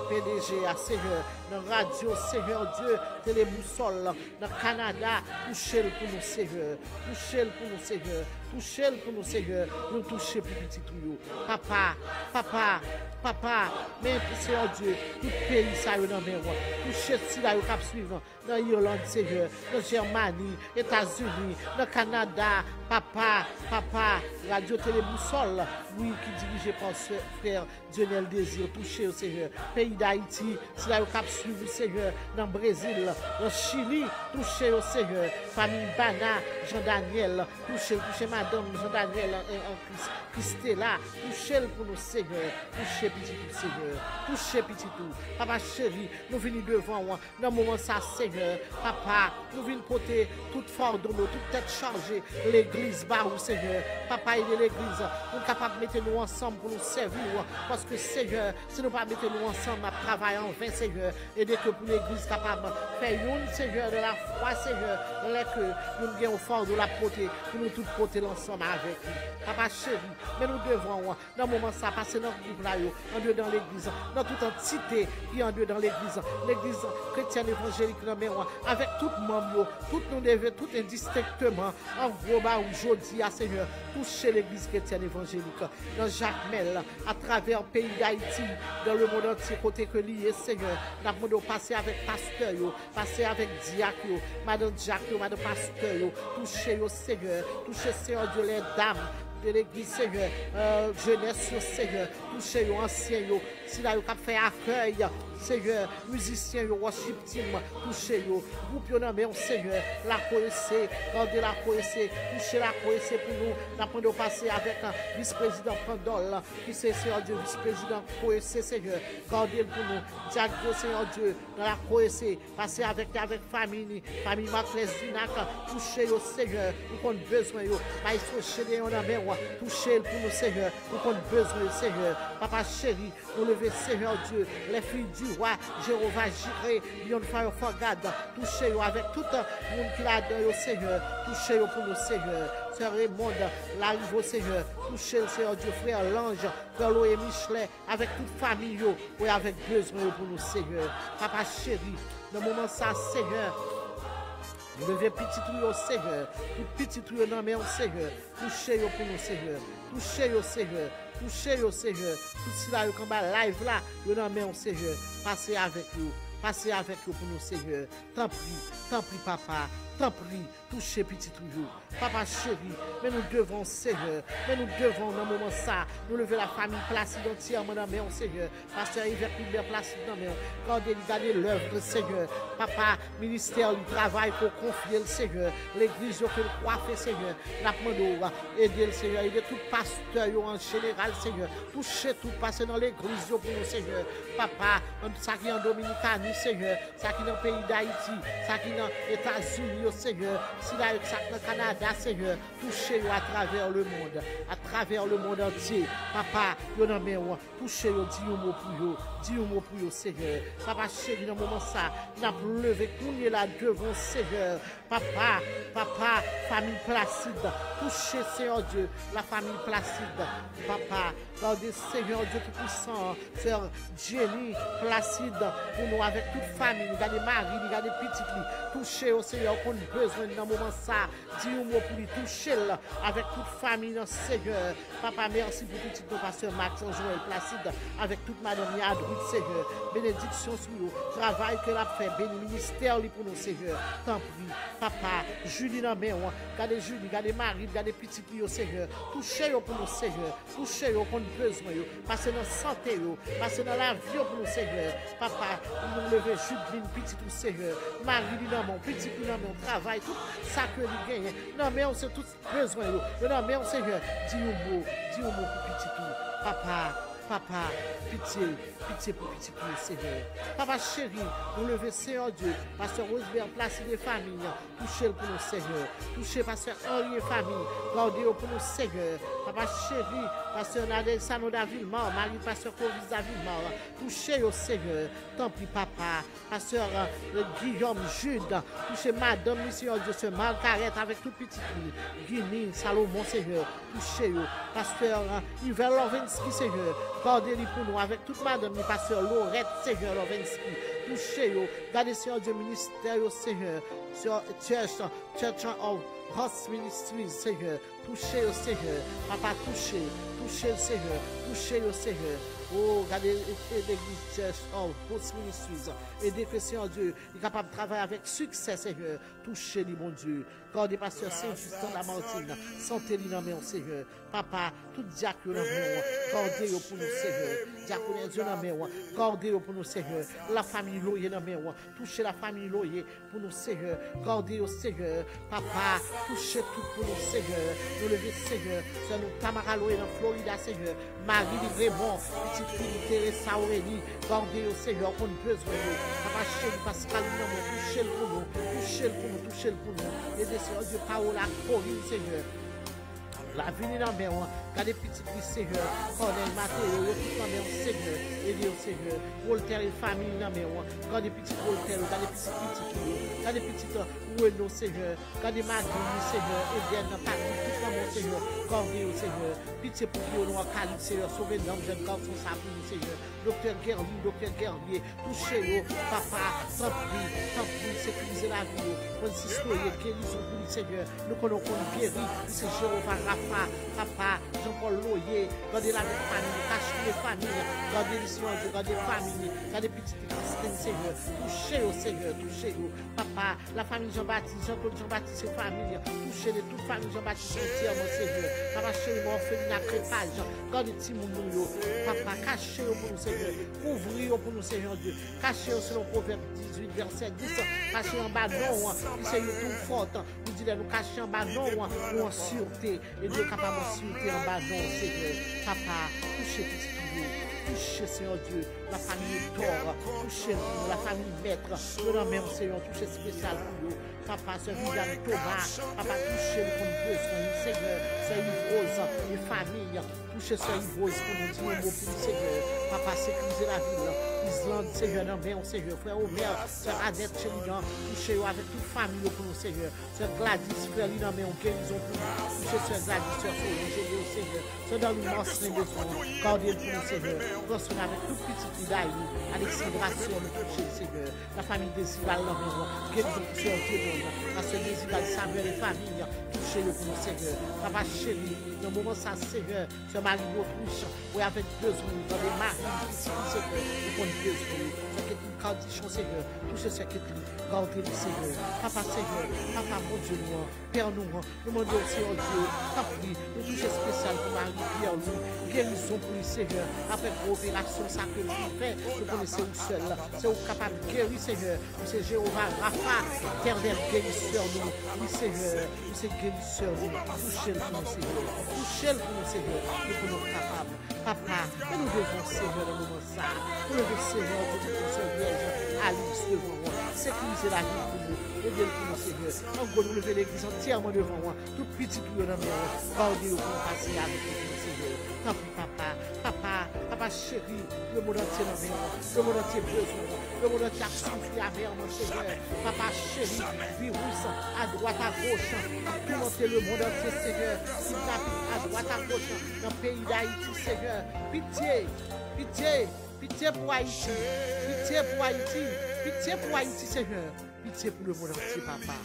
PDG à Seigneur, dans Radio, Seigneur Dieu, Téléboussole, dans Canada, touchez-le pour nous, Seigneur, touchez-le pour nous, Seigneur, touchez-le pour nous, Seigneur, nous toucher pour petit tuyau. Papa, mais Seigneur Dieu, tout pays ça dans mes rois. Touchez si là au cap suivant dans Irlande Seigneur, dans Germanie, États-Unis, dans Canada, papa, Radio Téléboussole, oui qui dirigé par ce frère Dionel Désir, touchez au Seigneur, pays d'Haïti, si là au cap suivant Seigneur, dans Brésil, dans Chili, touchez au Seigneur, famille Bana, Jean-Daniel, touchez madame Jean-Daniel en Christella, touchez pour nous Seigneur, touchez petit tout Seigneur, touchez petit tout, papa chéri, nous venons devant moi, dans le moment ça Seigneur, papa, nous venons porter toute fardeau, toute tête chargée, l'église bas ou Seigneur, papa et l'église, nous sommes capables de mettre nous ensemble pour nous servir, parce que Seigneur, si nous ne pas mettre nous ensemble à travailler en vain Seigneur, et dès que pour l'église capable de faire une Seigneur de la foi Seigneur, que nous avons fardeau la porter, pour nous tous porter l'ensemble avec nous, papa chéri, mais nous devons, dans le moment ça, passer dans le groupe là, en deux dans l'église, dans toute entité qui est en deux dans l'église chrétienne évangélique, avec tout membre, tout nous devons, tout indistinctement, en gros, aujourd'hui, à Seigneur, toucher l'église chrétienne évangélique, dans Jacques Mel, à travers le pays d'Haïti, dans le monde entier, côté que lié, Seigneur, nous avons passé avec pasteur, passer avec diacre, madame Jacques, madame pasteur, toucher au Seigneur, Seigneur Dieu, les dames de l'église, Seigneur, jeunesse, Seigneur, toucher aux anciens, si là, vous fait accueil, Seigneur, musiciens, worship team, toucher, groupe, Seigneur, la connaissez, rendez la connaissez, toucher la connaissez pour nous, nous avons passer avec un vice-président Prandol, qui c'est, Seigneur Dieu, vice-président connaissez, Seigneur, gardez pour nous, diagnostic, Seigneur Dieu, dans la connaissez, passer avec famille Maclès Zinac, toucher au Seigneur, nous avons besoin, mais il faut chérir, toucher pour nous, Seigneur, nous avons besoin, Seigneur, papa chéri, nous lever, Seigneur Dieu, les filles du roi, Jéhovah Jireh, Lion Fire for God, touchez avec tout le monde qui l'a donné au Seigneur, touchez pour nous, Seigneur, Sœur Raymond, l'arrive au Seigneur, touchez le Seigneur Dieu, frère Lange, frère Loé Michelet, avec toute famille, oui, avec besoin pour nous, Seigneur, papa chéri, dans le moment ça, Seigneur, nous devons petit tuyau au Seigneur, tout petit tuyau dans mes Seigneur, touchez pour nous, Seigneur, touchez au Seigneur, touchez au Seigneur, tout cela, comme live là, nous dans mes Seigneur, passez avec nous pour nous, Seigneur, tant pis, papa, tant pis, touchez petit tuyau, papa chéri, mais nous devons, Seigneur, dans le moment ça, nous lever la famille Placide entièrement dans mes Seigneur, pasteur Yves Pilbert Placide dans mes quand garder l'œuvre, Seigneur, papa, ministère du travail pour confier le Seigneur, l'église que le coiffe, Seigneur, la demande aider le Seigneur, aider tout pasteur en général, Seigneur, toucher tout, passer dans l'église pour nous, Seigneur, papa, ça qui est en Dominicanie, Seigneur, ça qui est dans le pays d'Haïti, ça qui est dans les États-Unis, Seigneur, si là, ça qui est dans le Canada, Seigneur, touchez-vous à travers le monde entier, papa, touchez-vous, dis un mot pour vous, Seigneur, papa, chéri, dans le moment ça, nous avons levé, nous là devant, Seigneur, papa, famille Placide, touchez, Seigneur Dieu, la famille Placide, papa, regardez, Seigneur Dieu Tout-Puissant, Sœur Jenny Placide, pour nous, avec toute famille, regardez Marie, regardez petite, touchez au Seigneur, qu'on a besoin dans le moment ça, dis un mot pour lui, toucher avec toute famille, Seigneur, papa, merci pour petit ton pasteur Max, Joël Placide, avec toute madame Yadrude, Seigneur, bénédiction sur nous, travail que l'a fait, béni ministère pour nous, Seigneur, tant pis, papa, Julie dans mes regardez Julie, regardez Marie, regardez petit Lio, Seigneur, touchez pour nous, Seigneur, touchez qu'on a besoin, passez dans la santé, passez dans la vie pour nous, Seigneur, papa, nous lever Julie, petit tout, Seigneur, Marie, dans mon petit dans mon travail, tout ça que nous gagnons, non, mais on sait tout besoin, non, mais on Seigneur, dis un mot pour petit tout, papa, Papa, pitié pour petit nous, Seigneur. Papa chéri, nous lever, Seigneur Dieu, Pasteur Rosebert, placer les familles, touchez-le pour nous, Seigneur. Touchez Pasteur Henri et famille, gardez-le pour nous, Seigneur. Papa chéri, Pasteur Nadel Sano Davillemont, Marie Pasteur Clovis Davillemont, touchez au Seigneur. Tant pis, Papa, Pasteur Guillaume Jude, touchez Madame, Seigneur Dieu, ce Margaret avec tout petit Guinée, Salomon, Seigneur. Touchez-le. Pasteur Yves Lovenski, Seigneur. Gardez-le pour nous avec toute Madame, Pasteur Laurette, Seigneur Lovenski. Touchez-le. Gardez, Seigneur Dieu, ministère, Seigneur. Sur Church of House Ministries, Seigneur. Touchez au Seigneur. Papa, touchez le Seigneur. Touchez le Seigneur. Oh, regardez l'église Church of House Ministries. Aidez que Seigneur Dieu est capable de travailler avec succès, Seigneur. Touchez-le, mon Dieu. Gardez Pasteur Saint-Justin de la Martine. Sentez-le dans mes Seigneur. Papa, tout diacre dans mes gardez-le pour nous, Seigneur. Diacre Dieu dans mes gardez-le pour nous, Seigneur. La famille Loyer dans mes touchez la famille Loyer pour nous, Seigneur. Gardez-le, Seigneur. Papa, touchez tout pour nous, Seigneur. Nous levez, Seigneur. C'est nous, Tamara Loyer dans Florida, Seigneur. Marie Raymond, petite fille Teresa Aurélie. Gardez-le, Seigneur, qu'on besoin de Papa, chéri, Pascal, touchez-le pour nous. Touchez-le pour nous. Aidez, Seigneur Dieu, Paola, Corinne, Seigneur. La vie dans mes mains, quand des petits Seigneur, Cornel Mathéo, tout dans mes mains, Seigneur, aidez au Seigneur, Voltaire et famille dans mes mains, quand des petits Voltaire, quand des petits, quand des petites Renault, Seigneur, quand des Madrid, Seigneur, Eden, Paris, tout dans mon Seigneur, gardez au Seigneur, pitié pour qui au noir Calibre, Seigneur, sauvez nous, jeune garçon, ça pour nous, Seigneur, docteur Guerrier, touchez-le, papa, tant pis, sécurisez la vie, Francis Loyer, guérison pour nous, Seigneur, nous connaissons guéri, c'est Jéhovah Rapha, papa, Jean-Paul Loyer, gardez la famille, cachez les familles, gardez les soins, gardez les familles, gardez les petites Christine, Seigneur, touchez au Seigneur, touchez-le, papa, la famille Jean-Baptiste, Jean-Claude Jean-Baptiste et famille, touchez les toute famille Jean-Baptiste entière, mon Seigneur, papa, chez moi, orpheline à crépage, gardez Timoun, papa, cachez-le pour nous, Seigneur, ouvrez-le pour nous, Seigneur Dieu, cachez-le selon Proverbe 18, verset 10, cachez en bas, non, c'est tout fort, nous disons, nous cachez en bas, non, ou en sûreté, et Dieu est capable de sûreté en bas, non, Seigneur, papa, touchez petit Dieu, touchez, Seigneur Dieu, la famille Thor, touchez la famille Maître, nous dans même, Seigneur, touchez spécial pour nous, papa, ce Viviane Thomas, papa, touchez le comme besoin, Seigneur, c'est Yves Rose, les familles, touchez ce Yves Rose pour nous dire un mot pour nous, Seigneur, papa, sécuriser la ville, Islande, Seigneur, dans même, Seigneur, frère Omer, sœur Adette, Chéridan, touchez avec toute famille pour nous, Seigneur, sœur Gladys, frère Lina, mais on guérison pour nous, touchez sœur Gladys, sœur Solange, Seigneur, sœur dans l'immense besoin, gardez pour nous, Seigneur, construire avec toute petite Idaï, Alexandration, touchez, Seigneur, la famille Desival, la maison, guérison pour sœur Théodone, la sœur Desival, Samuel et famille, touchez-le pour nous, Seigneur, papa chéri, dans le moment ça, Seigneur, sœur Marie Beautruche, oui, avec besoin, dans les maris, Seigneur, nous besoin, c'est une condition, Seigneur, touchez ce qui est gardez le Seigneur, papa Seigneur, papa mon Dieu, Père nous demandons au Seigneur Dieu, prie, nous touchez spécial pour Marie, Pierre, nous, guérison pour le Seigneur, après l'opération, ça que vous faites, vous connaissez où seul, c'est où capable de guérir, Seigneur, nous c'est Jéhovah, Rapha, éternel guérisseur, nous, oui Seigneur, nous c'est guérisseur, nous, touchez-le pour nous, Seigneur, touchez-le pour nous, Seigneur, nous sommes capables, papa, et nous devons, Seigneur, dans le moment ça, nous devons, Seigneur, pour ce vierge, Alice devant moi, sécuriser la vie pour nous, aider pour nous, Seigneur, en gros, nous lever l'église entièrement devant moi, tout petit tout dans mes mains, gardez-le pour passer avec nous, Seigneur, tant pis, papa chéri, le monde entier dans mes mains, le monde entier besoin, le monde entier a soufflé à mer, mon Seigneur, papa chéri, virus, à droite, à gauche, tout monter le monde entier, Seigneur, à droite, à gauche, dans le pays d'Haïti, Seigneur, pitié pour Haïti, pitié pour Haïti, Seigneur, pitié pour le monde entier, papa.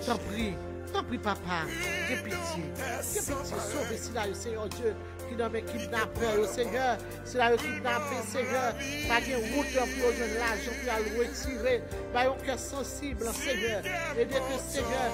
T'en prie, papa, que pitié, sauve si là, Seigneur Dieu, qui dans mes kidnappeurs, Seigneur, si là, kidnappé, Seigneur, pas de route pour de l'argent, pour le retirer, pas un cœur sensible, Seigneur, aidez que Seigneur,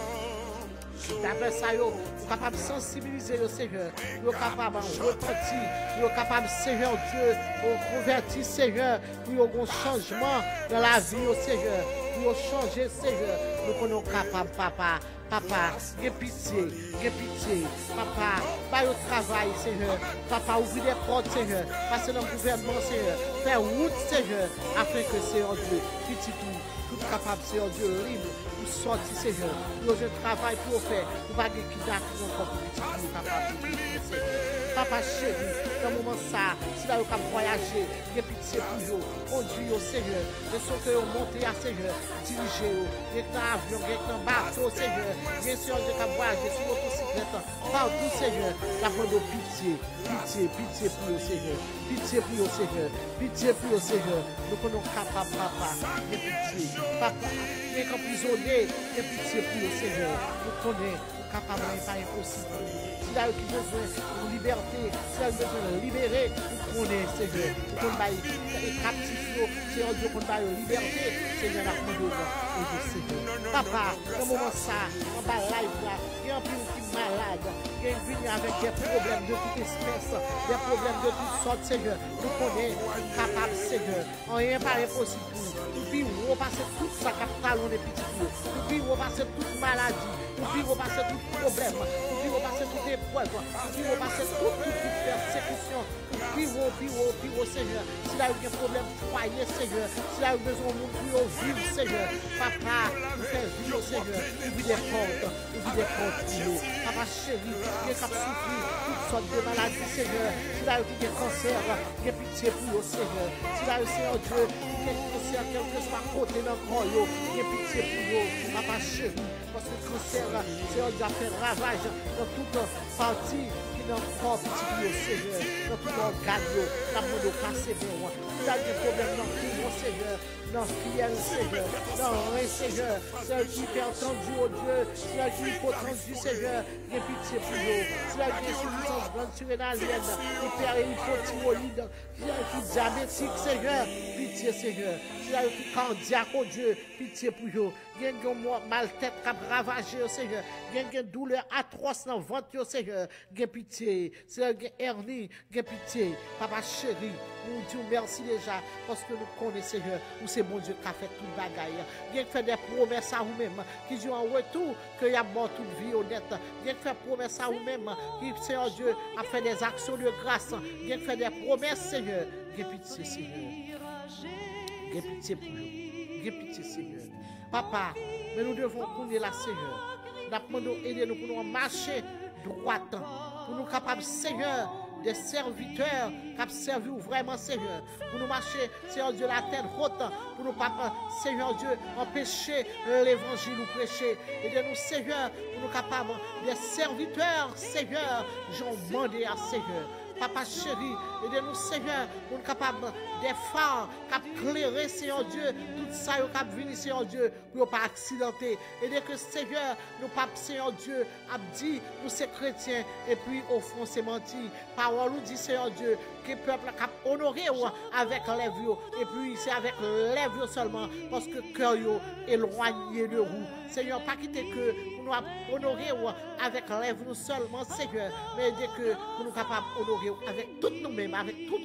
d'après ça, vous êtes capable de sensibiliser le Seigneur, vous êtes capable de repentir, vous êtes capable, Seigneur Dieu, de convertir, Seigneur, pour un changement dans la vie, au Seigneur. pour changer, Seigneur. Nous connaissons capable, papa. Papa, j'ai pitié, papa, pas au travail, Seigneur, papa, ouvre des portes, Seigneur, passez dans le gouvernement, Seigneur, faire route, Seigneur, afin que, Seigneur Dieu, petit tout capable, Seigneur Dieu, libre, pour sortir, Seigneur, pour le travail pour faire, pour pas qu'il kidnapping encore, pour petit tout capable, papa chéri, dans le moment ça, si là, vous pouvez voyager, j'ai pitié pour vous, conduire au Seigneur, de ce que vous montez à Seigneur, diriger, j'ai un avion, j'ai un bateau, Seigneur, bien sûr, je vais voyager sur motocyclette, partout, Seigneur, la de pitié pour le Seigneur, pitié pour le Seigneur, pitié pour le Seigneur, nous connaissons capable, papa, de pitié, papa, mais emprisonné, de pitié pour le Seigneur, nous connaissons capable, mais pas impossible. Si là, qui besoin de liberté, si là, besoin de libérer, nous connaissons, Seigneur, nous connaissons les captifs, Seigneur Dieu, qu'on va liberté, Seigneur, la conduite, et Seigneur. Papa, dans ce moment ça, en bas live là, il y a un peu qui est malade, il y a une vie avec des problèmes de toute espèce, des problèmes de toutes sortes, Seigneur. Nous connaissons, capable, Seigneur. En rien pas impossible. Et puis, on passe tout ça, capital, on est petit peu. Et puis, on passe toute maladie. Et puis, on passe tout problème. Et puis, on passe toute épreuve. Et puis, on passe toute persécution. Et puis, Seigneur. Si là, il y a un problème, foyer, Seigneur. Si là, il y a besoin de nous vivre, Seigneur. Papa, nous fait vivre, Seigneur. Ouvre des portes. Ouvre des portes, Dieu. Papa chéri, il y a souffrir toutes sortes de maladies, Seigneur. Si là, il y a des cancers, il y a pitié pour nous, Seigneur. Si là, Seigneur Dieu, il y a des cancers, quel que soit côté dans le corps, il y a pitié pour nous. Papa chéri, parce que le cancer, Seigneur Dieu, a fait ravage dans toute partie. Dans le corps petit peu, Seigneur, dans tout l'organe, la mode au passé, bon, il y a des problèmes dans tout mon Seigneur, dans fiel, Seigneur, dans rien, Seigneur, c'est qui fait entendu au Dieu, c'est qui faut entendu, Seigneur, il y a pitié pour nous, c'est qui est suffisance grande surrénalienne, hyperhypothyroïde, qui diabétique, Seigneur, pitié, Seigneur, c'est qui cardiaque, oh Dieu, pitié pour nous, il y a une mal tête qui a ravagé, Seigneur, il y a une douleur atroce dans le ventre, Seigneur, il y a pitié, c'est un hernie, il pitié, papa chéri, nous disons merci déjà, parce que nous connaissons, Seigneur, où c'est bon Dieu qui a fait toute bagaille. Il fait des promesses à vous-même, qui dit en retour qu'il y a mort toute vie honnête. Il fait promesses à vous-même, qui, Seigneur Dieu, a fait des actions de grâce. Il fait des promesses, Seigneur. Il pitié, Seigneur. Il pitié pour nous. Il pitié, Seigneur. Papa, mais nous devons connaître la Seigneur. Nous demandons aider nous pour nous marcher droit, pour nous capables, Seigneur, des serviteurs qui ont servi vraiment, Seigneur, pour nous marcher, Seigneur Dieu, la tête haute, pour nous, papa, Seigneur Dieu, empêcher l'évangile ou prêcher. Aidez-nous, Seigneur, pour nous capables, des serviteurs, Seigneur, j'en demande à Seigneur. Papa chéri, aidez-nous, Seigneur, pour nous capables des phares qui éclairer, Seigneur Dieu, tout ça qui vient, Seigneur Dieu, pour ne pas accidenter. Aidez que, Seigneur, nous, Pape, Seigneur Dieu, a dit, nous, ces chrétiens, et puis, au fond, c'est menti. Parole nous dit, Seigneur Dieu, que le peuple a honoré avec les vieux, et puis, c'est avec les vieux seulement, parce que le cœur est éloigné de vous. Seigneur, pas quitter que pour nous honorer avec les vieux seulement, Seigneur, mais dès que nous sommes capables d'honorer avec tout nous-mêmes, avec tout